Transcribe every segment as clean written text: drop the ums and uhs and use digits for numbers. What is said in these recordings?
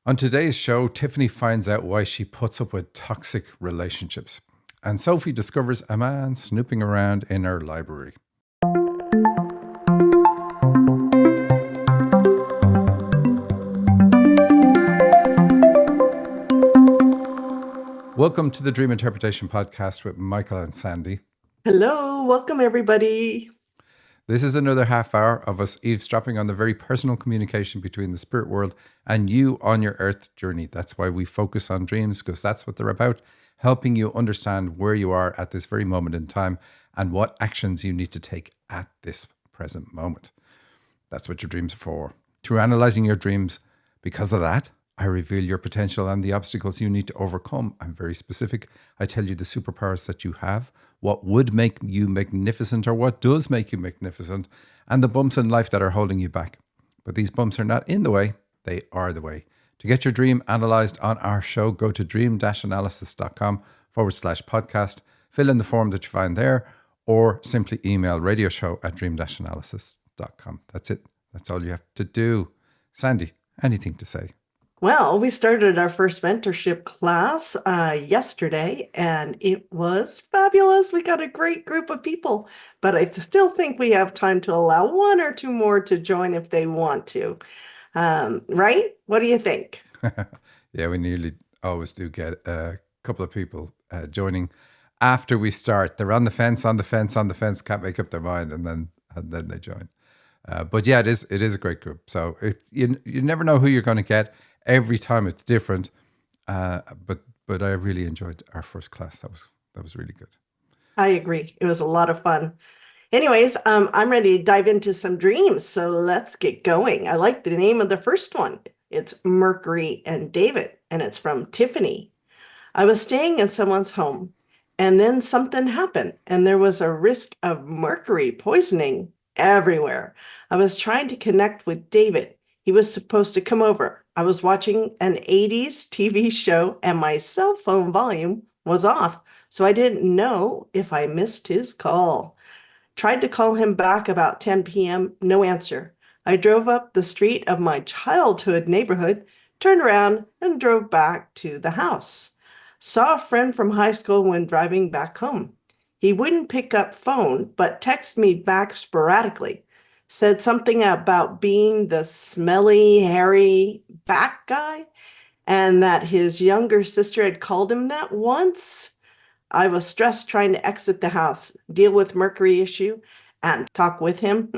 On today's show, Tiffany finds out why she puts up with toxic relationships, and Sophie discovers a man snooping around in her library. Welcome to the Dream Interpretation Podcast with Michael and Sandy. Hello, welcome everybody. This is another half hour of us eavesdropping on the very personal communication between the spirit world and you on your earth journey. That's why we focus on dreams, because that's what they're about, helping you understand where you are at this very moment in time and what actions you need to take at this present moment. That's what your dreams are for. Through analyzing your dreams, because of that, I reveal your potential and the obstacles you need to overcome. I'm very specific. I tell you the superpowers that you have, what would make you magnificent or what does make you magnificent, and the bumps in life that are holding you back. But these bumps are not in the way, they are the way. To get your dream analyzed on our show, go to dream-analysis.com/podcast, fill in the form that you find there, or simply email radioshow@dream-analysis.com. That's it. That's all you have to do. Sandy, anything to say? Well, we started our first mentorship class yesterday, and it was fabulous. We got a great group of people, but I still think we have time to allow one or two more to join if they want to. Right? What do you think? Yeah, we nearly always do get a couple of people joining after we start. They're on the fence, can't make up their mind, and then they join. But yeah, it is a great group. So you never know who you're going to get. Every time it's different, but I really enjoyed our first class. That was really good. I agree. It was a lot of fun. Anyways, I'm ready to dive into some dreams. So let's get going. I like the name of the first one. It's Mercury and David, and it's from Tiffany. I was staying in someone's home, and then something happened, and there was a risk of mercury poisoning everywhere. I was trying to connect with David. He was supposed to come over. I was watching an 80s TV show and my cell phone volume was off, so I didn't know if I missed his call. Tried to call him back about 10 p.m., no answer. I drove up the street of my childhood neighborhood, turned around, and drove back to the house. Saw a friend from high school when driving back home. He wouldn't pick up phone, but texted me back sporadically. Said something about being the smelly, hairy back guy, and that his younger sister had called him that once. I was stressed trying to exit the house, deal with Mercury issue, and talk with him.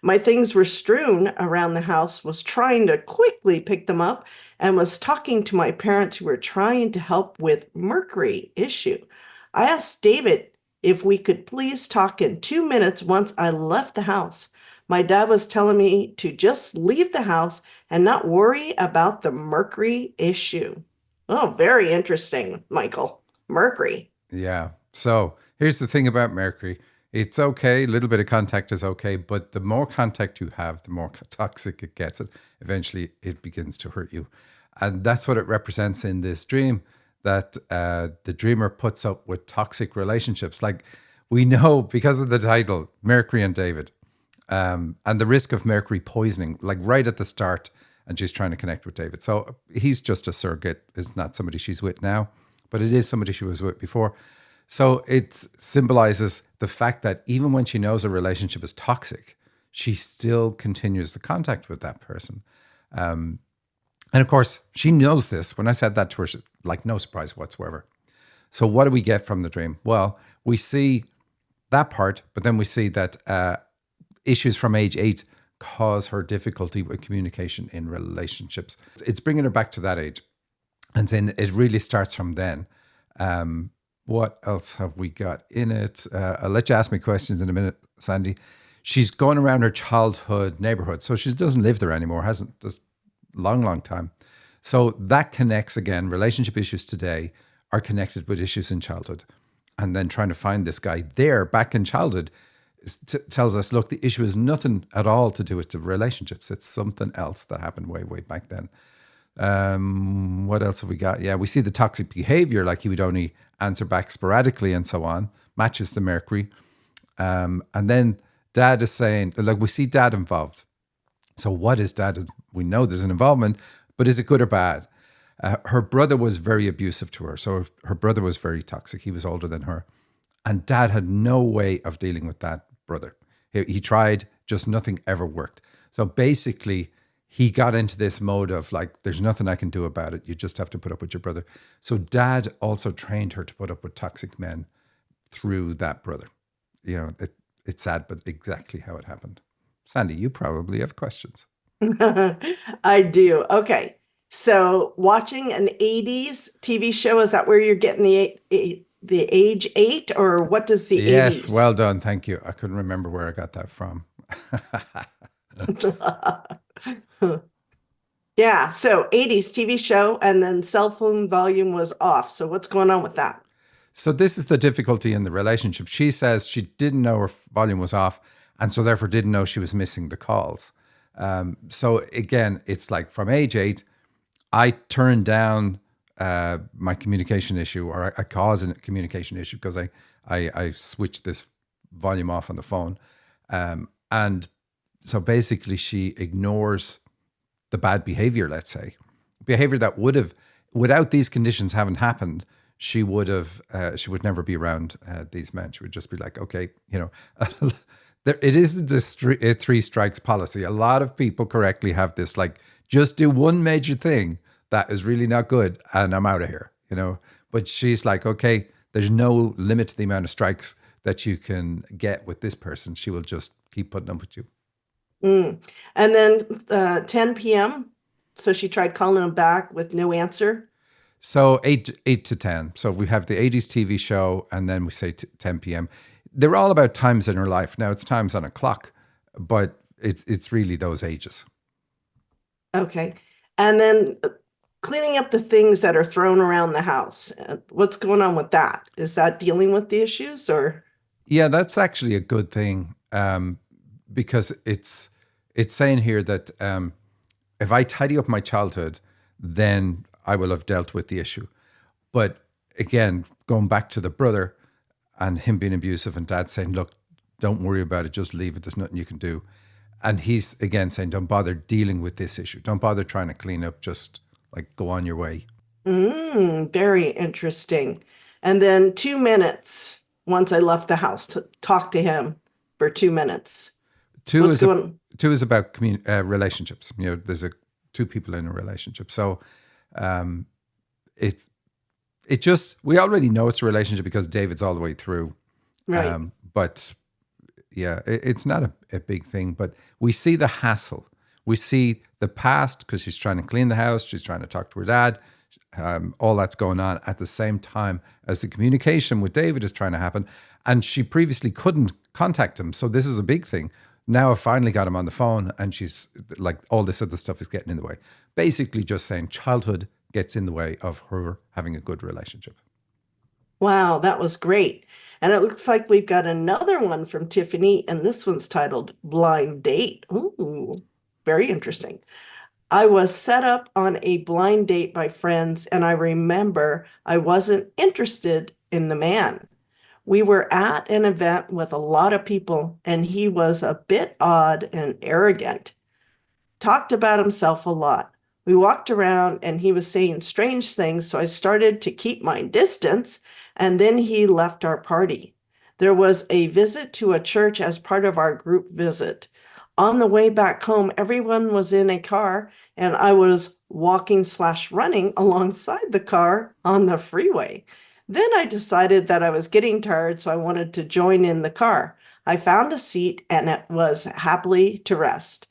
My things were strewn around the house, was trying to quickly pick them up, and was talking to my parents who were trying to help with Mercury issue. I asked David if we could please talk in 2 minutes once I left the house. My dad was telling me to just leave the house and not worry about the Mercury issue. Oh, very interesting, Michael. Mercury. Yeah. So here's the thing about Mercury. It's okay. A little bit of contact is okay. But the more contact you have, the more toxic it gets. And eventually it begins to hurt you. And that's what it represents in this dream, that the dreamer puts up with toxic relationships. Like we know because of the title, Mercury and David. And the risk of mercury poisoning, like right at the start, and she's trying to connect with David. So he's just a surrogate. It's not somebody she's with now, but it is somebody she was with before. So it symbolizes the fact that even when she knows a relationship is toxic, she still continues the contact with that person. And of course, she knows this. When I said that to her, like no surprise whatsoever. So what do we get from the dream? Well, we see that part, but then we see that issues from age 8 cause her difficulty with communication in relationships. It's bringing her back to that age. And then it really starts from then. What else have we got in it? I'll let you ask me questions in a minute, Sandy. She's going around her childhood neighborhood. So she doesn't live there anymore, hasn't, just long time. So that connects again. Relationship issues today are connected with issues in childhood. And then trying to find this guy there back in childhood tells us, look, the issue is nothing at all to do with the relationships. It's something else that happened way back then. What else have we got? Yeah, we see the toxic behavior, like he would only answer back sporadically and so on, matches the Mercury. And then dad is saying, like we see dad involved. So what is dad? We know there's an involvement, But is it good or bad? Her brother was very abusive to her. So her brother was very toxic. He was older than her. And dad had no way of dealing with that brother. He tried, just nothing ever worked. So basically, he got into this mode of like, there's nothing I can do about it. You just have to put up with your brother. So dad also trained her to put up with toxic men through that brother. You know, it's sad, but exactly how it happened. Sandy, you probably have questions. I do. Okay. So watching an 80s TV show, is that where you're getting the age 8, or what does the Yes, 80s? well done. Thank you. I couldn't remember where I got that from. Yeah, so 80s TV show, and then cell phone volume was off. So what's going on with that? So this is the difficulty in the relationship. She says she didn't know her volume was off, and so therefore didn't know she was missing the calls. So again, it's like from age 8, I turned down my communication issue, or I caused a communication issue because I switched this volume off on the phone. And so basically she ignores the bad behavior, let's say. Behavior that would have, without these conditions having happened, she would never be around these men. She would just be like, okay, you know, it isn't a 3 strikes policy. A lot of people correctly have this, like, just do one major thing that is really not good and I'm out of here, you know. But she's like, okay, there's no limit to the amount of strikes that you can get with this person. She will just keep putting up with you. Mm. And then 10 p.m. So she tried calling him back with no answer. So 8 to 10. So we have the 80s TV show and then we say 10 p.m. They're all about times in her life. Now it's times on a clock, but it's really those ages. Okay. And then cleaning up the things that are thrown around the house. What's going on with that? Is that dealing with the issues, or? Yeah, that's actually a good thing because it's saying here that if I tidy up my childhood, then I will have dealt with the issue. But again, going back to the brother and him being abusive and dad saying, look, don't worry about it, just leave it, there's nothing you can do. And he's again saying, don't bother dealing with this issue. Don't bother trying to clean up, just like go on your way. Very interesting. And then 2 minutes once I left the house to talk to him for 2 minutes. Two What's is a, going two is about relationships. You know, there's two people in a relationship. So it just, we already know it's a relationship because David's all the way through. right? But yeah, it's not a big thing, but we see the hassle. We see the past because she's trying to clean the house. She's trying to talk to her dad. All that's going on at the same time as the communication with David is trying to happen. And she previously couldn't contact him. So this is a big thing. Now I've finally got him on the phone and she's like, all this other stuff is getting in the way. Basically just saying childhood gets in the way of her having a good relationship. Wow, that was great. And it looks like we've got another one from Tiffany, and this one's titled Blind Date. Ooh, very interesting. I was set up on a blind date by friends, and I remember I wasn't interested in the man. We were at an event with a lot of people, and he was a bit odd and arrogant. Talked about himself a lot. We walked around and he was saying strange things, so I started to keep my distance, and then he left our party. There was a visit to a church as part of our group visit. On the way back home, everyone was in a car, and I was walking/running alongside the car on the freeway. Then I decided that I was getting tired, so I wanted to join in the car. I found a seat and it was happily to rest.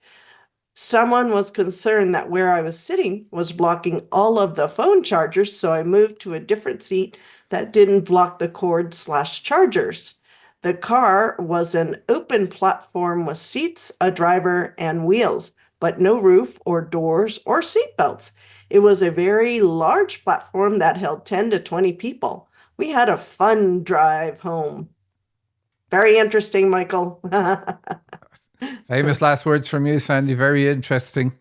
Someone was concerned that where I was sitting was blocking all of the phone chargers, so I moved to a different seat that didn't block the cord/chargers. The car was an open platform with seats, a driver, and wheels, but no roof or doors or seat belts. It was a very large platform that held 10 to 20 people. We had a fun drive home. Very interesting, Michael. Famous last words from you, Sandy. Very interesting.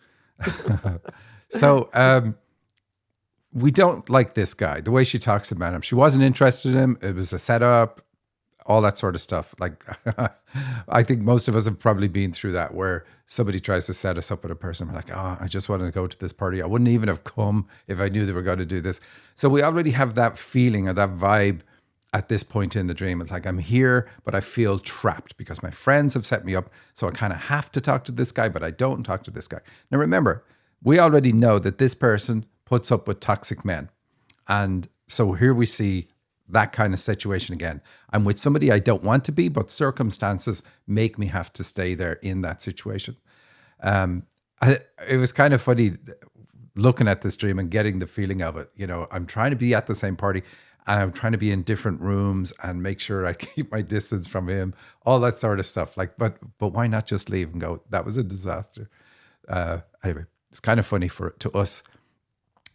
So we don't like this guy, the way she talks about him. She wasn't interested in him. It was a setup. all that sort of stuff. Like, I think most of us have probably been through that, where somebody tries to set us up with a person. We're like, oh, I just wanted to go to this party. I wouldn't even have come if I knew they were going to do this. So we already have that feeling or that vibe at this point in the dream. It's like, I'm here, but I feel trapped because my friends have set me up. So I kind of have to talk to this guy, but I don't talk to this guy. Now, remember, we already know that this person puts up with toxic men. And so here we see that kind of situation again. I'm with somebody I don't want to be, but circumstances make me have to stay there in that situation. It was kind of funny looking at this dream and getting the feeling of it. You know, I'm trying to be at the same party and I'm trying to be in different rooms and make sure I keep my distance from him, all that sort of stuff. Like, but why not just leave and go, that was a disaster. Anyway, it's kind of funny to us.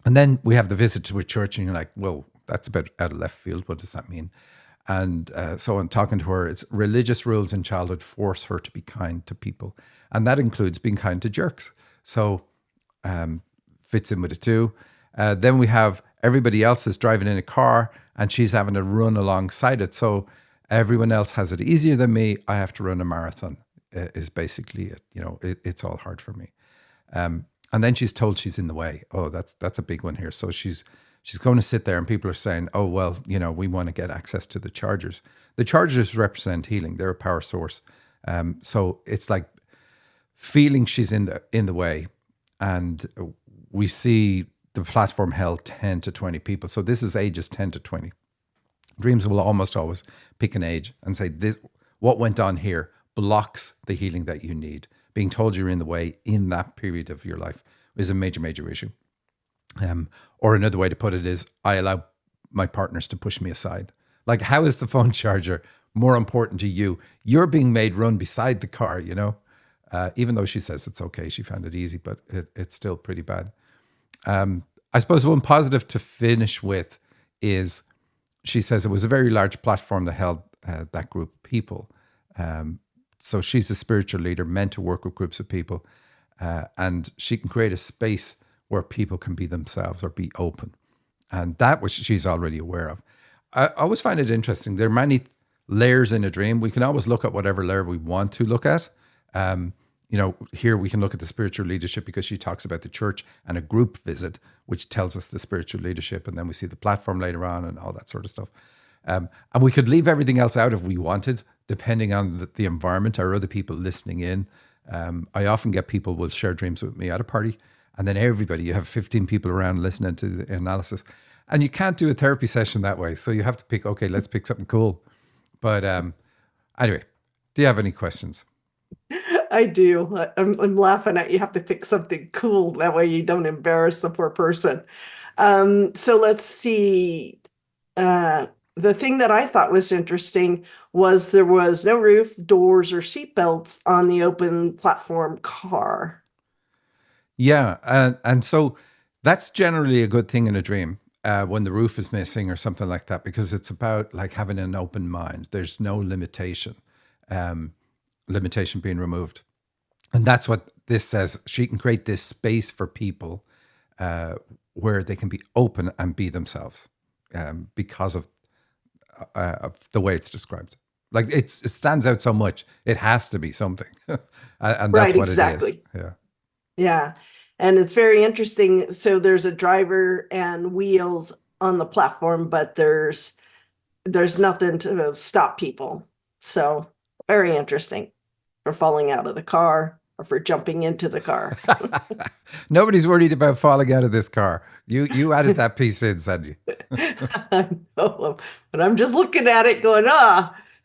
And then we have the visit to a church and you're like, well, that's a bit out of left field. What does that mean? And so I'm talking to her, it's religious rules in childhood force her to be kind to people. And that includes being kind to jerks. So fits in with it too. Then we have everybody else is driving in a car and she's having to run alongside it. So everyone else has it easier than me. I have to run a marathon is basically it. You know, it's all hard for me. And then she's told she's in the way. Oh, that's a big one here. So she's going to sit there and people are saying, oh, well, you know, we want to get access to the chargers. The chargers represent healing. They're a power source. So it's like feeling she's in the way. And we see the platform held 10 to 20 people. So this is ages 10 to 20. Dreams will almost always pick an age and say, this, what went on here blocks the healing that you need. Being told you're in the way in that period of your life is a major, major issue. Or another way to put it is, I allow my partners to push me aside. Like, how is the phone charger more important to you? You're being made run beside the car, you know? Even though she says it's okay, she found it easy, but it's still pretty bad. I suppose one positive to finish with is, she says it was a very large platform that held that group of people. So she's a spiritual leader meant to work with groups of people, and she can create a space where people can be themselves or be open. And that was she's already aware of. I always find it interesting. There are many layers in a dream. We can always look at whatever layer we want to look at. You know, here we can look at the spiritual leadership because she talks about the church and a group visit, which tells us the spiritual leadership. And then we see the platform later on and all that sort of stuff. And we could leave everything else out if we wanted, depending on the environment or other people listening in. I often get people will share dreams with me at a party, and then everybody, you have 15 people around listening to the analysis. And you can't do a therapy session that way. So you have to pick, okay, let's pick something cool. But anyway, do you have any questions? I do. I'm laughing at you have to pick something cool. That way you don't embarrass the poor person. So let's see. The thing that I thought was interesting was there was no roof, doors, or seatbelts on the open platform car. Yeah. And so that's generally a good thing in a dream when the roof is missing or something like that, because it's about like having an open mind. There's no limitation. Limitation being removed. And that's what this says. She can create this space for people where they can be open and be themselves because of the way it's described. Like it stands out so much. It has to be something. And that's Right, what exactly. it is. Yeah. Yeah. And it's very interesting. So there's a driver and wheels on the platform, but there's nothing to stop people. So very interesting for falling out of the car or for jumping into the car. Nobody's worried about falling out of this car. You added that piece in, said you? I know, but I'm just looking at it going,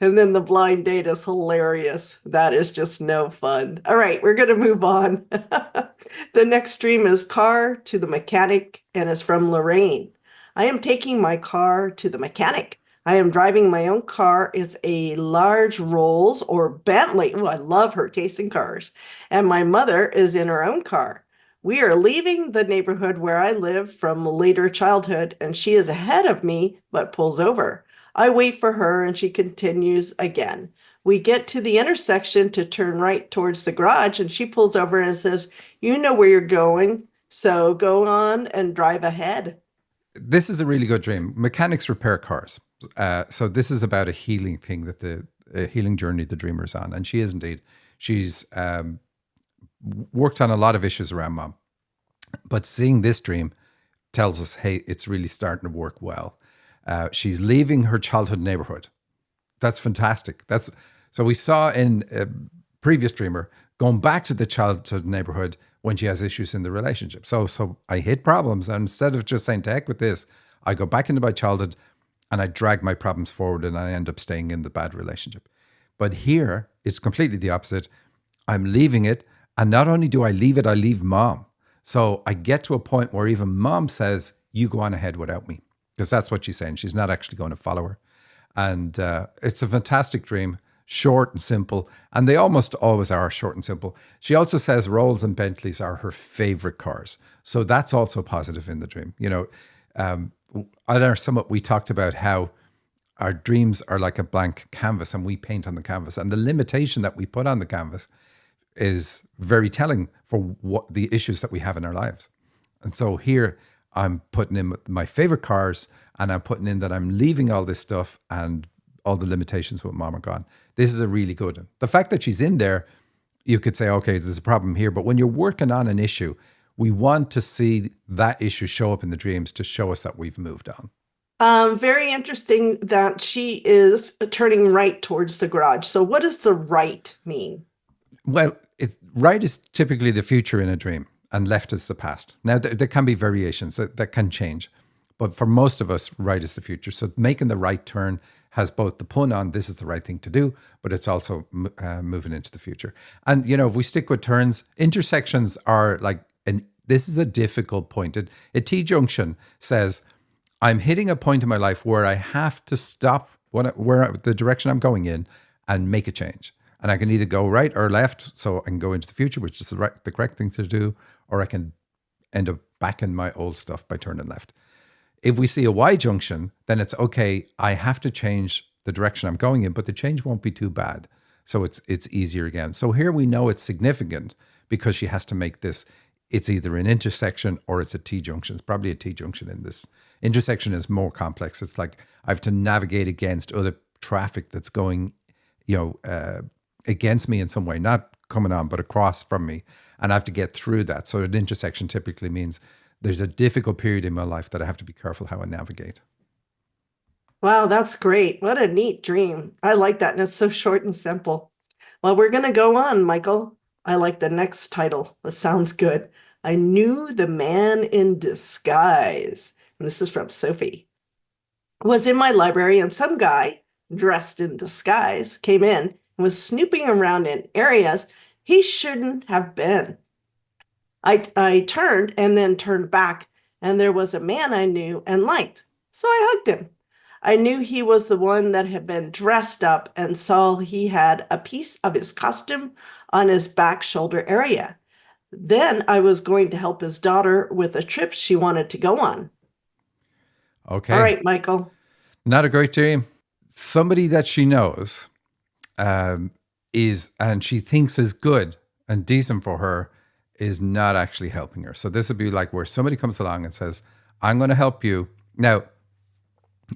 and then the blind date is hilarious. That is just no fun. All right, we're going to move on. The next stream is Car to the Mechanic and is from Lorraine. I am taking my car to the mechanic. I am driving my own car. It's a large Rolls or Bentley. Oh, I love her taste in cars. And my mother is in her own car. We are leaving the neighborhood where I live from later childhood, and she is ahead of me, but pulls over. I wait for her, and she continues again. We get to the intersection to turn right towards the garage, and she pulls over and says, "You know where you're going, so go on and drive ahead." This is a really good dream. Mechanics repair cars. So this is about a healing thing that a healing journey the dreamer's on, and she is indeed. She's worked on a lot of issues around mom, but seeing this dream tells us, hey, it's really starting to work well. She's leaving her childhood neighborhood. That's fantastic. So we saw in a previous dreamer going back to the childhood neighborhood when she has issues in the relationship. So I hit problems, and instead of just saying to heck with this, I go back into my childhood and I drag my problems forward, and I end up staying in the bad relationship. But here it's completely the opposite. I'm leaving it, and not only do I leave it, I leave mom. So I get to a point where even mom says, you go on ahead without me, because that's what she's saying. She's not actually going to follow her. And it's a fantastic dream, short and simple. And they almost always are short and simple. She also says Rolls and Bentleys are her favorite cars. So that's also positive in the dream. You know, at our summit, we talked about how our dreams are like a blank canvas and we paint on the canvas. And the limitation that we put on the canvas is very telling for what the issues that we have in our lives. And so here I'm putting in my favorite cars, and I'm putting in that I'm leaving all this stuff and all the limitations with mom are gone. This is a really good one. The fact that she's in there, you could say, okay, there's a problem here. But when you're working on an issue, we want to see that issue show up in the dreams to show us that we've moved on. Very interesting that she is turning right towards the garage. So what does the right mean? Well, right is typically the future in a dream, and left is the past. Now, there can be variations that can change. But for most of us, right is the future. So making the right turn has both the pun on this is the right thing to do, but it's also moving into the future. And, you know, if we stick with turns, intersections are like, this is a difficult point. A T-junction says, I'm hitting a point in my life where I have to stop the direction I'm going in and make a change. And I can either go right or left, so I can go into the future, which is the correct thing to do, or I can end up back in my old stuff by turning left. If we see a Y junction, then it's okay, I have to change the direction I'm going in, but the change won't be too bad. So it's easier again. So here we know it's significant because she has to make this. It's either an intersection or it's a T-junction. It's probably a T-junction in this. Intersection is more complex. It's like I have to navigate against other traffic that's going, against me in some way, not coming on, but across from me. And I have to get through that. So an intersection typically means there's a difficult period in my life that I have to be careful how I navigate. Wow, that's great. What a neat dream. I like that. And it's so short and simple. Well, we're going to go on, Michael. I like the next title. That sounds good. I knew the man in disguise. And this is from Sophie. Was in my library, and some guy dressed in disguise came in and was snooping around in areas he shouldn't have been. I turned and then turned back, and there was a man I knew and liked. So I hugged him. I knew he was the one that had been dressed up and saw he had a piece of his costume on his back shoulder area. Then I was going to help his daughter with a trip she wanted to go on. Okay. All right, Michael. Not a great dream. Somebody that she knows and she thinks is good and decent for her is not actually helping her. So this would be like where somebody comes along and says, I'm going to help you. Now,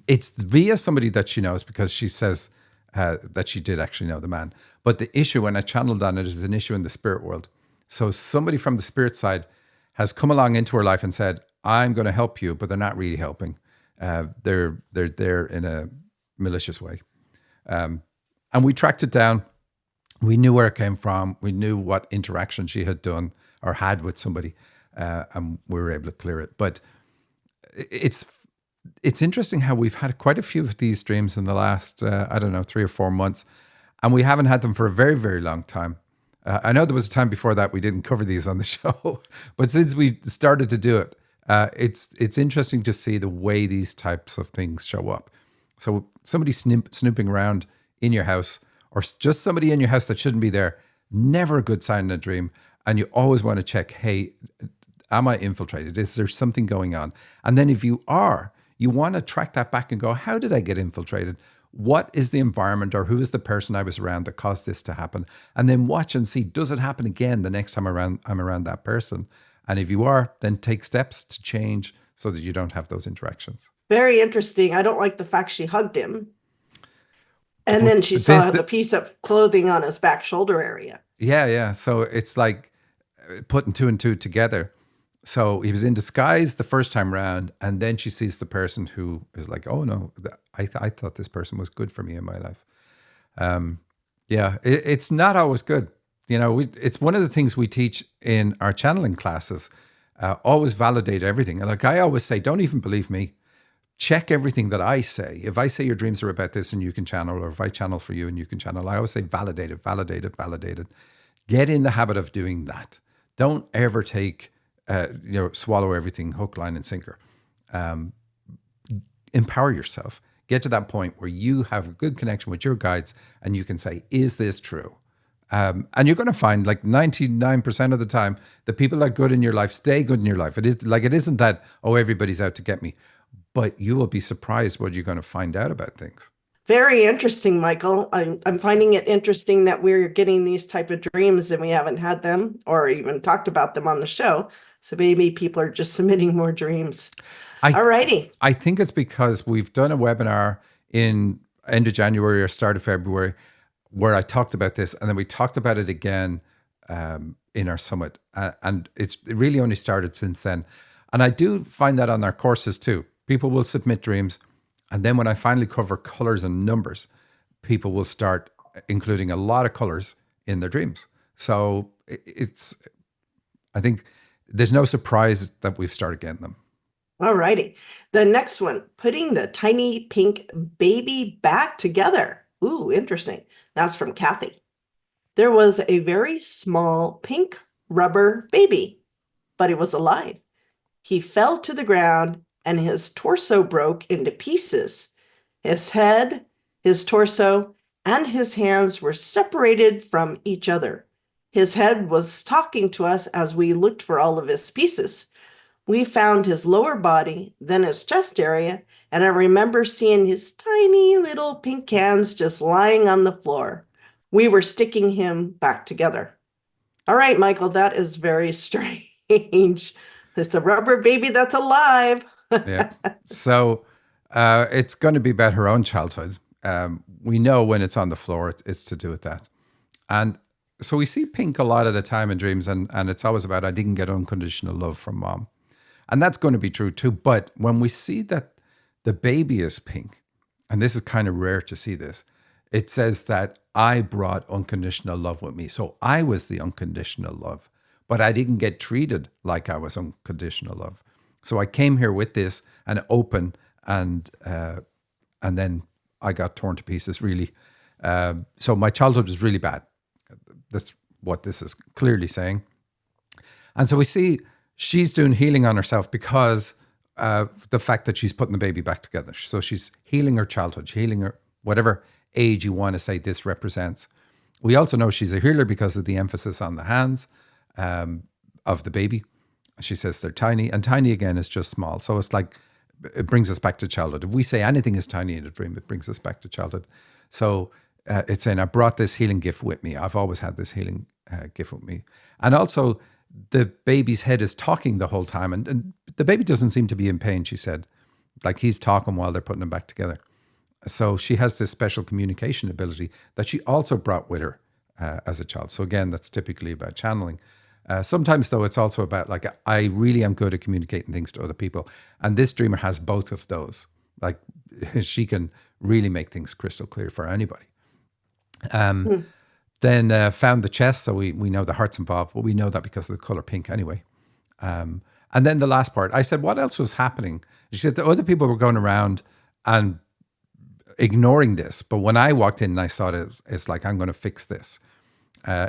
it's via somebody that she knows because she says that she did actually know the man. But the issue, when I channeled on it, is an issue in the spirit world. So somebody from the spirit side has come along into her life and said, I'm going to help you, but they're not really helping. They're there in a malicious way. And we tracked it down. We knew where it came from. We knew what interaction she had done or had with somebody, and we were able to clear it. But it's interesting how we've had quite a few of these dreams in the last, 3 or 4 months, and we haven't had them for a very, very long time. I know there was a time before that we didn't cover these on the show, but since we started to do it, it's interesting to see the way these types of things show up. So somebody snooping around in your house, or just somebody in your house that shouldn't be there, never a good sign in a dream. And you always want to check, hey, am I infiltrated? Is there something going on? And then if you are, you want to track that back and go, how did I get infiltrated? What is the environment, or who is the person I was around that caused this to happen? And then watch and see, does it happen again the next time I'm around that person? And if you are, then take steps to change so that you don't have those interactions. Very interesting. I don't like the fact she hugged him. And But then she this, saw the piece of clothing on his back shoulder area. yeah. So it's like putting two and two together. So he was in disguise the first time round, and then she sees the person who is like, "Oh no, I thought this person was good for me in my life." It's not always good. It's one of the things we teach in our channeling classes. Always validate everything. And like I always say, don't even believe me. Check everything that I say. If I say your dreams are about this and you can channel, or if I channel for you and you can channel, I always say validate it, validate it, validate it. Get in the habit of doing that. Don't ever take, swallow everything hook, line, and sinker. Empower yourself. Get to that point where you have a good connection with your guides and you can say, is this true? And you're going to find like 99% of the time, the people that are good in your life stay good in your life. It isn't that, oh, everybody's out to get me, but you will be surprised what you're going to find out about things. Very interesting, Michael. I'm finding it interesting that we're getting these type of dreams and we haven't had them or even talked about them on the show. So maybe people are just submitting more dreams. Alrighty. I think it's because we've done a webinar in end of January or start of February where I talked about this, and then we talked about it again in our summit. And it really only started since then. And I do find that on our courses too. People will submit dreams. And then when I finally cover colors and numbers, people will start including a lot of colors in their dreams. So I think there's no surprise that we've started getting them. All righty. The next one, putting the tiny pink baby back together. Ooh, interesting. That's from Kathy. There was a very small pink rubber baby, but it was alive. He fell to the ground and his torso broke into pieces. His head, his torso, and his hands were separated from each other. His head was talking to us as we looked for all of his pieces. We found his lower body, then his chest area, and I remember seeing his tiny little pink hands just lying on the floor. We were sticking him back together. All right, Michael, that is very strange. It's a rubber baby that's alive. Yeah. So it's going to be about her own childhood. We know when it's on the floor, it's to do with that. And so we see pink a lot of the time in dreams, and it's always about, I didn't get unconditional love from mom. And that's going to be true too. But when we see that the baby is pink, and this is kind of rare to see this, it says that I brought unconditional love with me. So I was the unconditional love, but I didn't get treated like I was unconditional love. So I came here with this and open, and then I got torn to pieces, really. So my childhood was really bad. That's what this is clearly saying. And so we see she's doing healing on herself because the fact that she's putting the baby back together. So she's healing her childhood, healing her whatever age you want to say this represents. We also know she's a healer because of the emphasis on the hands of the baby. She says they're tiny, and tiny again is just small. So it's like, it brings us back to childhood. If we say anything is tiny in a dream, it brings us back to childhood. So it's saying, I brought this healing gift with me. I've always had this healing gift with me. And also, the baby's head is talking the whole time, and the baby doesn't seem to be in pain, she said. Like he's talking while they're putting him back together. So she has this special communication ability that she also brought with her as a child. So again, that's typically about channeling. Sometimes though, it's also about like, I really am good at communicating things to other people. And this dreamer has both of those. Like she can really make things crystal clear for anybody. Then found the chest, so we know the heart's involved, but we know that because of the color pink anyway. And then the last part, I said, what else was happening? She said the other people were going around and ignoring this, but when I walked in and I saw it, it's like, I'm going to fix this.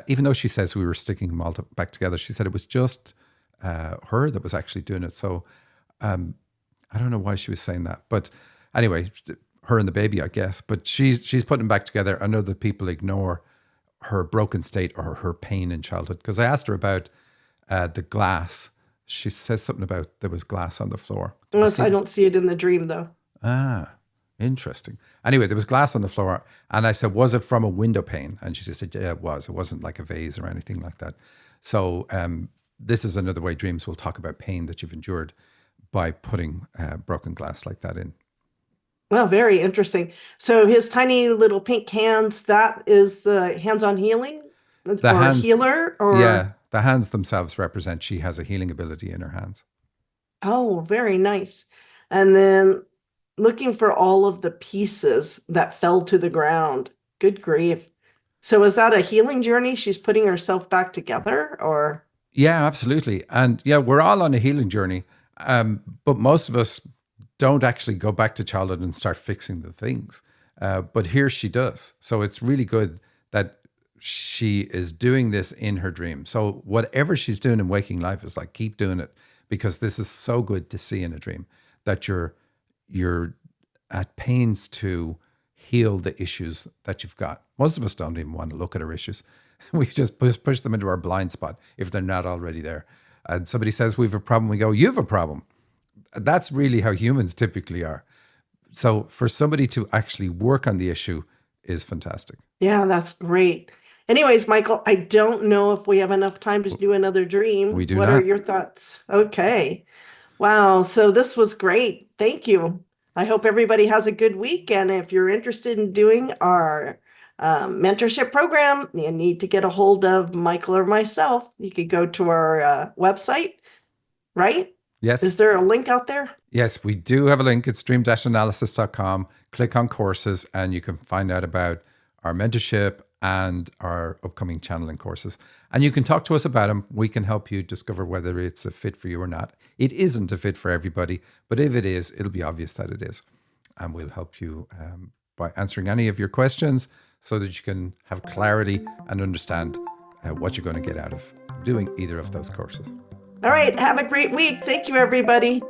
Even though she says we were sticking them all back together, she said it was just her that was actually doing it. So I don't know why she was saying that, but anyway, her and the baby, I guess. But she's putting them back together. I know that people ignore her broken state or her pain in childhood. Because I asked her about the glass. She says something about there was glass on the floor. I don't see it in the dream though. Ah, interesting. Anyway, there was glass on the floor. And I said, was it from a window pane? And she said, yeah, it was. It wasn't like a vase or anything like that. So this is another way dreams will talk about pain that you've endured. by putting broken glass like that in. Well, very interesting. So his tiny little pink hands, that is the hands-on healing The for a hands, healer or yeah, the hands themselves represent she has a healing ability in her hands. oh, very nice. And then looking for all of the pieces that fell to the ground. Good grief. So is that a healing journey? She's putting herself back together or Yeah, absolutely. And yeah, we're all on a healing journey. But most of us don't actually go back to childhood and start fixing the things. But here she does. So it's really good that she is doing this in her dream. So whatever she's doing in waking life is like, keep doing it, because this is so good to see in a dream that you're at pains to heal the issues that you've got. Most of us don't even want to look at our issues. We just push them into our blind spot if they're not already there. And somebody says we have a problem, we go, you have a problem. That's really how humans typically are. So for somebody to actually work on the issue is fantastic. yeah, that's great. Anyways, Michael, I don't know if we have enough time to do another We dream. do What are not. your thoughts? Okay. Wow. So this was great. Thank you. I hope everybody has a good week. And if you're interested in doing our mentorship program, you need to get a hold of Michael or myself. You could go to our website, right? Yes. Is there a link out there? Yes, we do have a link. It's dream-analysis.com. Click on courses and you can find out about our mentorship and our upcoming channeling courses. And you can talk to us about them. We can help you discover whether it's a fit for you or not. It isn't a fit for everybody, but if it is, it'll be obvious that it is. And we'll help you by answering any of your questions so that you can have clarity and understand what you're going to get out of doing either of those courses. All right. Have a great week. Thank you, everybody.